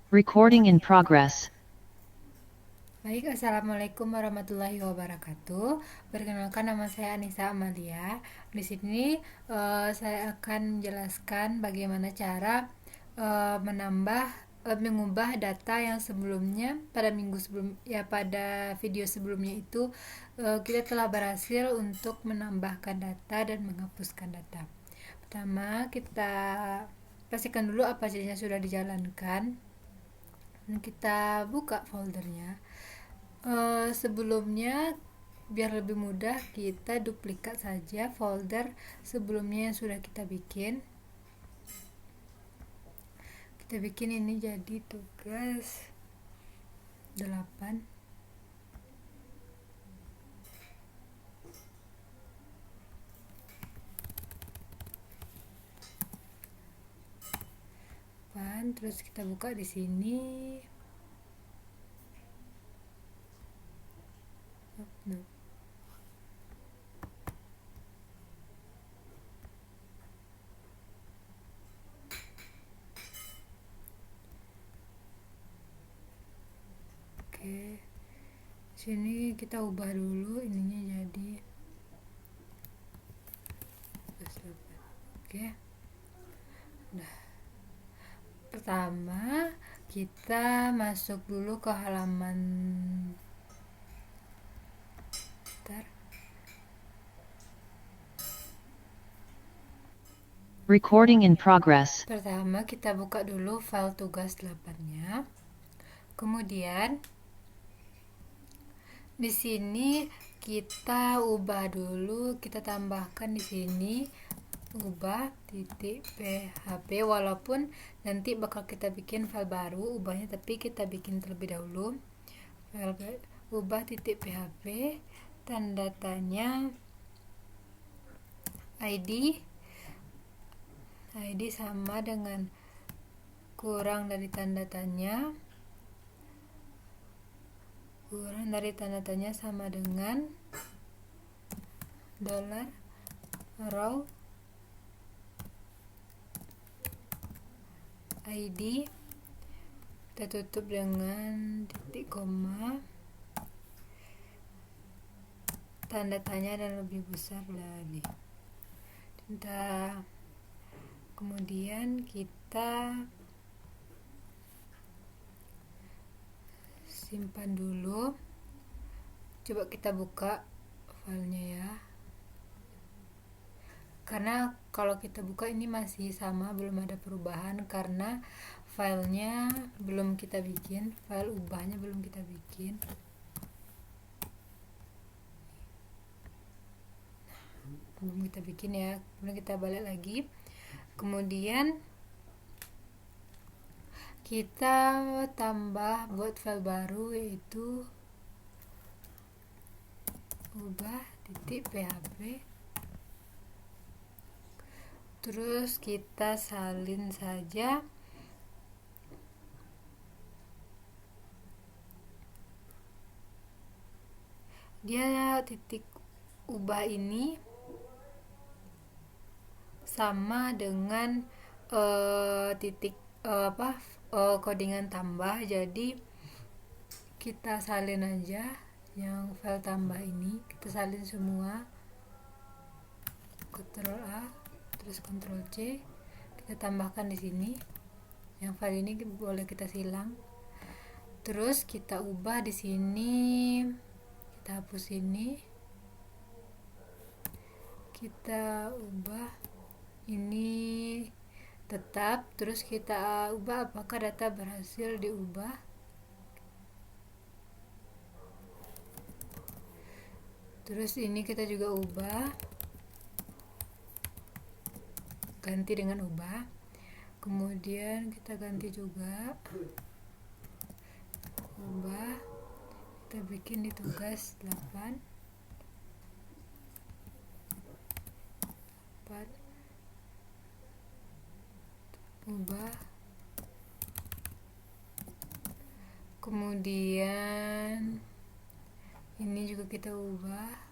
Recording in progress. Baik, Assalamualaikum warahmatullahi wabarakatuh. Perkenalkan, nama saya Anissa Amalia. Di sini saya akan menjelaskan bagaimana cara mengubah data yang sebelumnya pada video sebelumnya itu kita telah berhasil untuk menambahkan data dan menghapuskan data. Pertama, kita pastikan dulu apa saja sudah dijalankan dan kita buka foldernya. Sebelumnya, biar lebih mudah, kita duplikat saja folder sebelumnya yang sudah kita bikin. Kita bikin ini jadi tugas 8. Terus kita buka di sini. Oke, sini kita ubah dulu ininya jadi 8. Oke, nah, pertama kita masuk dulu ke halaman Recording in progress. Pertama kita buka dulu file tugas 8-nya. Kemudian di sini kita ubah dulu, kita tambahkan di sini ubah titik php, walaupun nanti bakal kita bikin file baru ubahnya, tapi kita bikin terlebih dahulu file ubah titik php, tanda tanya id sama dengan kurang dari tanda tanya sama dengan $row id, kita tutup dengan titik koma, tanda tanya dan lebih besar lagi. Kemudian kita simpan dulu. Coba kita buka filenya ya, karena kalau kita buka ini masih sama, belum ada perubahan karena filenya belum kita bikin, file ubahnya belum kita bikin. Ya, kemudian kita balik lagi, kemudian kita tambah buat file baru, yaitu ubah titik php, terus kita salin saja dia. Titik ubah ini sama dengan codingan tambah, jadi kita salin aja yang file tambah ini, kita salin semua, Ctrl A terus Ctrl C, kita tambahkan di sini. Yang file ini boleh kita silang, terus kita ubah di sini, kita hapus ini, kita ubah ini tetap, terus kita ubah apakah data berhasil diubah. Terus ini kita juga ubah, ganti dengan ubah, kemudian kita ganti juga ubah, kita bikin di tugas 8 ubah, kemudian ini juga kita ubah,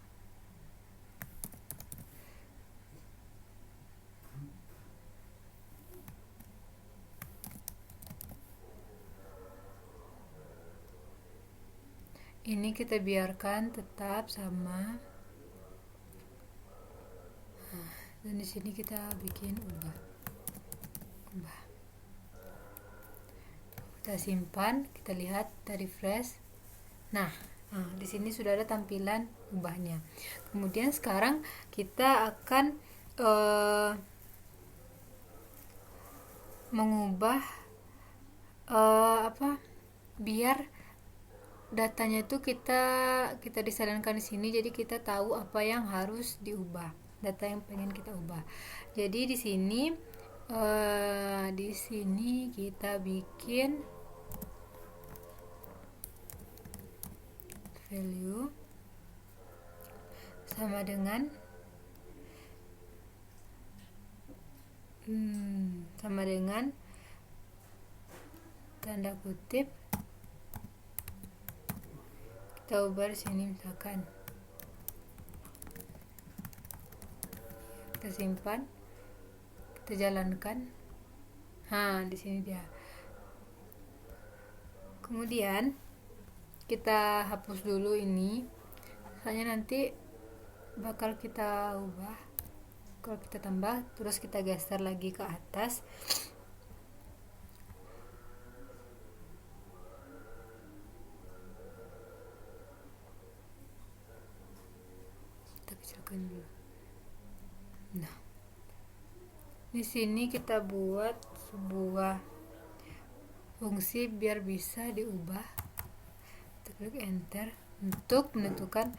ini kita biarkan tetap sama. Dan di sini kita bikin ubah. Kita simpan, kita lihat, kita refresh. Nah, di sini sudah ada tampilan ubahnya. Kemudian sekarang kita akan mengubah biar datanya itu kita disarankan di sini, jadi kita tahu apa yang harus diubah, data yang pengen kita ubah. Jadi di sini kita bikin value sama dengan tanda kutip, kita ubah di sini misalkan, kita simpan, kita jalankan. Di sini dia. Kemudian kita hapus dulu ini, soalnya nanti bakal kita ubah, kalau kita tambah terus kita geser lagi ke atas. Kita kecilkan dulu. Nah, di sini kita buat sebuah fungsi biar bisa diubah. Kita klik enter untuk menentukan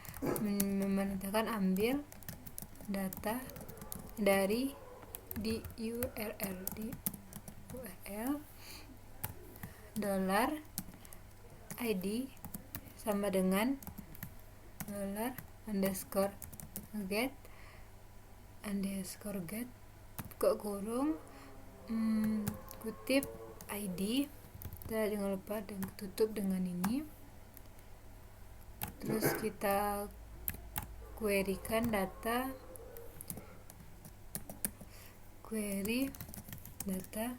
ambil data dari di URL $id sama dengan $_get buka kurung kutip ID, dan jangan lupa tutup dengan ini. Terus kita querykan query data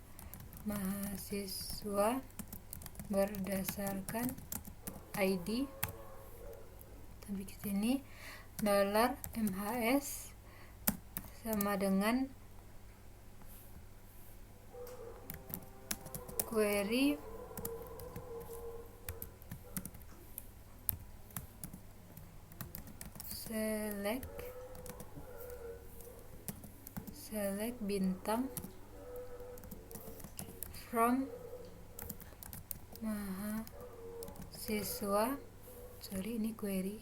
mahasiswa berdasarkan ID. Tapi di sini $MHS sama dengan query select bintang from mahasiswa. Ini query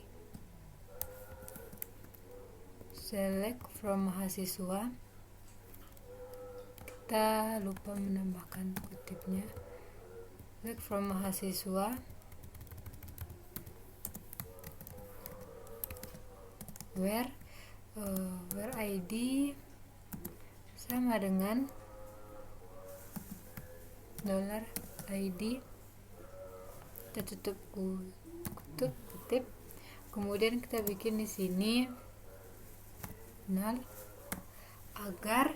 select from mahasiswa. Kita lupa menambahkan kutipnya. Select from mahasiswa where ID sama dengan $ID. Kita tutup kutip. Kemudian kita bikin di sini null agar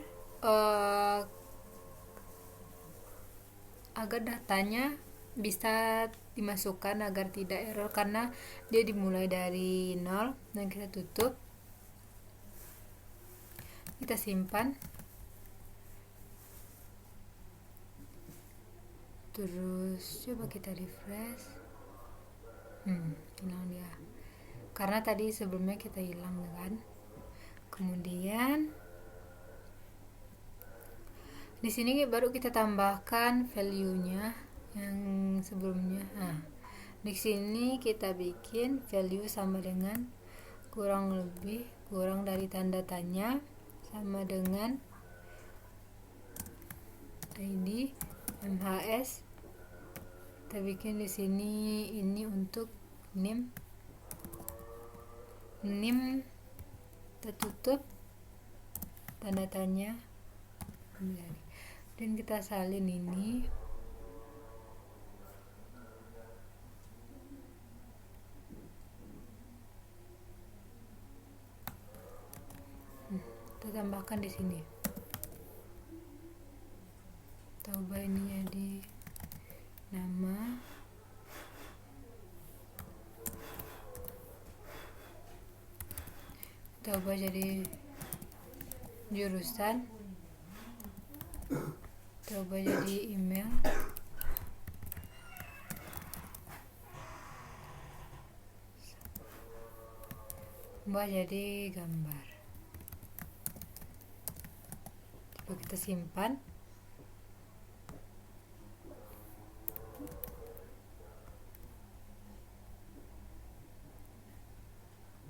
datanya bisa dimasukkan agar tidak error, karena dia dimulai dari 0. Dan kita tutup, kita simpan, terus coba kita refresh. Hilang dia karena tadi sebelumnya kita hilang kan. Kemudian di sini baru kita tambahkan value-nya yang sebelumnya. Di sini kita bikin value sama dengan kurang dari tanda tanya sama dengan ID MHS. Kita bikin di sini ini untuk name. Kita tutup tanda tanya dan kita salin ini. Kita tambahkan di sini. Kita ubah ini jadi nama coba jadi jurusan, coba jadi email, coba jadi gambar. Coba kita simpan.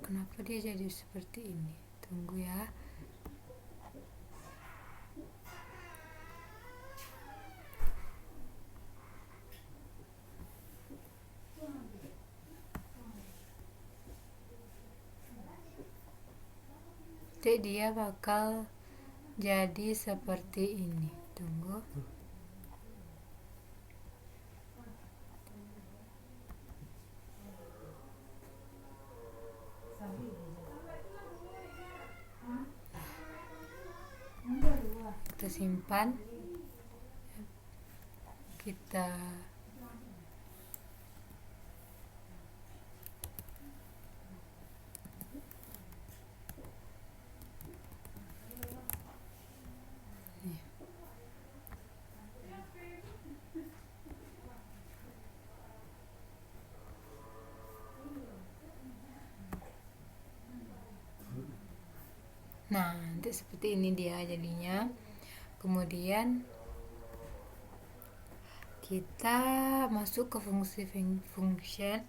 Kenapa dia jadi seperti ini? Tunggu ya. Jadi dia bakal jadi seperti ini. Tunggu. Kita simpan. Kita nah, nanti seperti ini dia jadinya. Kemudian kita masuk ke fungsi function.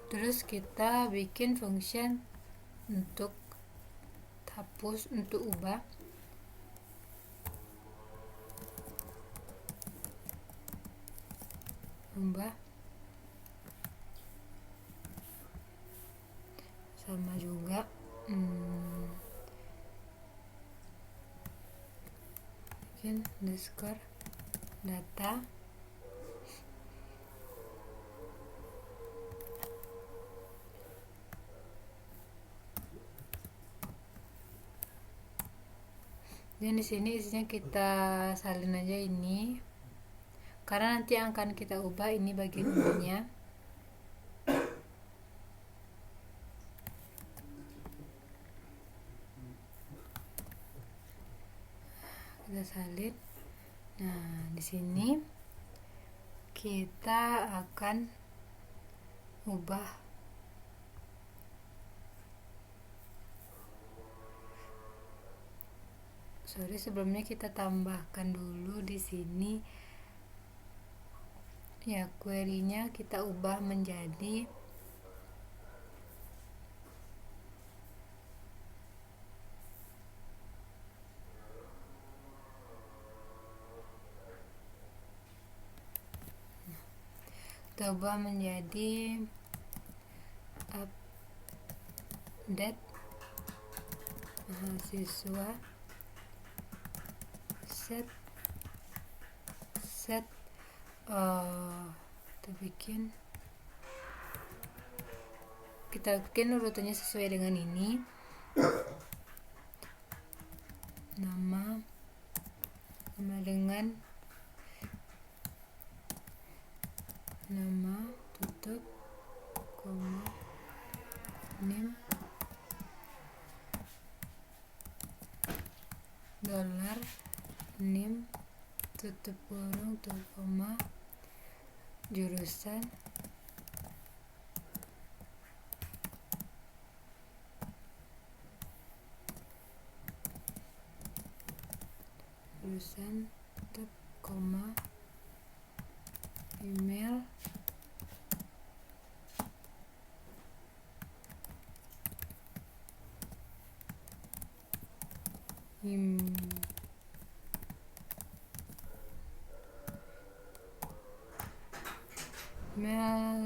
Terus kita bikin function untuk hapus, untuk ubah. Sama juga bikin underscore data. Dan di sini isinya kita salin aja ini, karena nanti yang akan kita ubah ini bagian ininya. Kita salin. Nah, di sini kita akan ubah sebelumnya kita tambahkan dulu di sini ya, query-nya kita ubah menjadi update mahasiswa set kita bikin urutannya sesuai dengan ini, nama dengan nama tutup koma name dolar name tutup kurung tutup koma jurusan tutup koma email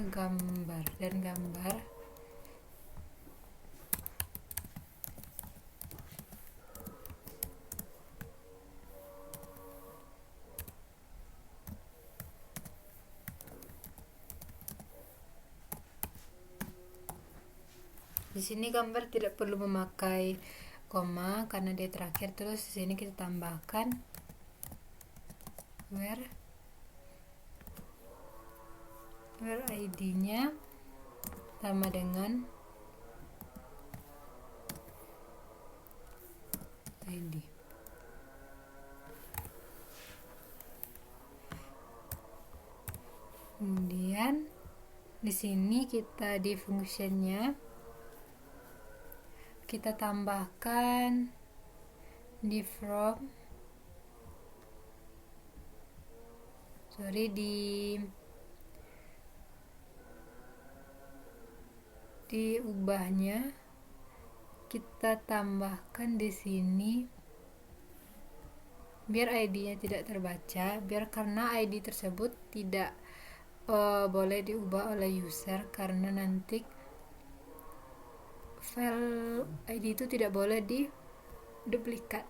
gambar dan gambar. Di sini gambar tidak perlu memakai koma karena dia terakhir. Terus di sini kita tambahkan where ID-nya sama dengan ID. Kemudian di sini kita di functionnya kita tambahkan di ubahnya kita tambahkan di sini biar ID-nya tidak terbaca, karena ID tersebut tidak boleh diubah oleh user, karena nanti file ID itu tidak boleh diduplikat.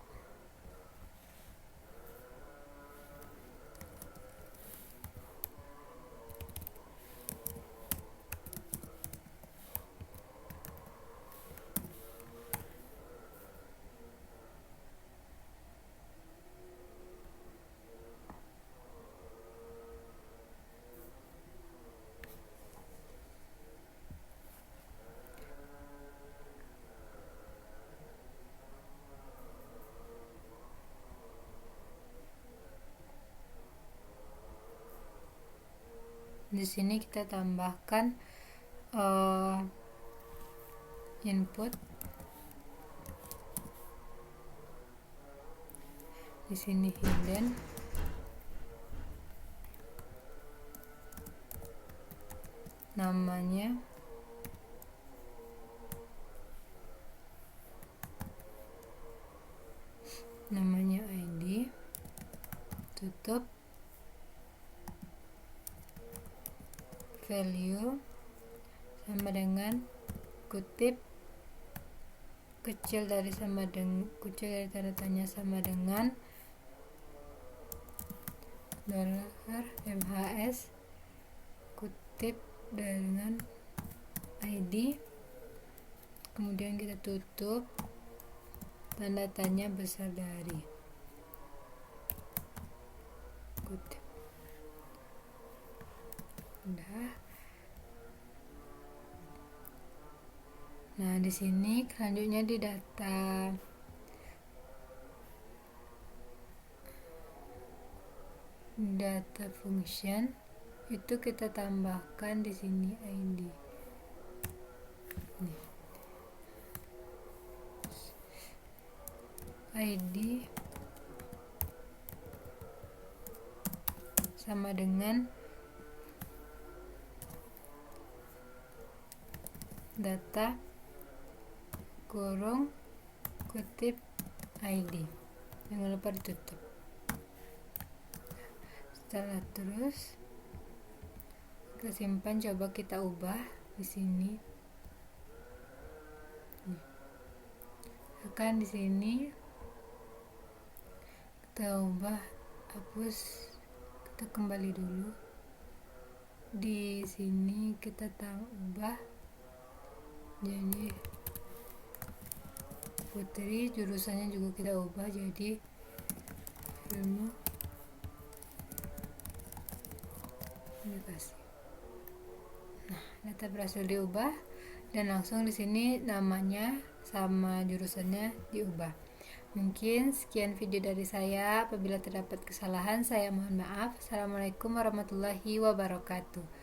Di sini kita tambahkan input. Di sini hidden. Namanya ID. Tutup. Value sama dengan kutip kecil dari tanda tanya sama dengan $MHS kutip dengan ID. Kemudian kita tutup tanda tanya besar dari kutip. Udah. Nah, di sini selanjutnya di data function itu kita tambahkan di sini ID. Nih. ID sama dengan data kurung kutip ID. Jangan lupa ditutup. Setelah terus kita simpan, coba kita ubah di sini. Akan di sini kita ubah, hapus, kita kembali dulu. Di sini kita ubah jadi Putri, jurusannya juga kita ubah jadi ilmu komunikasi. Nah, data berhasil diubah dan langsung di sini namanya sama jurusannya diubah. Mungkin sekian video dari saya. Apabila terdapat kesalahan, saya mohon maaf. Assalamualaikum warahmatullahi wabarakatuh.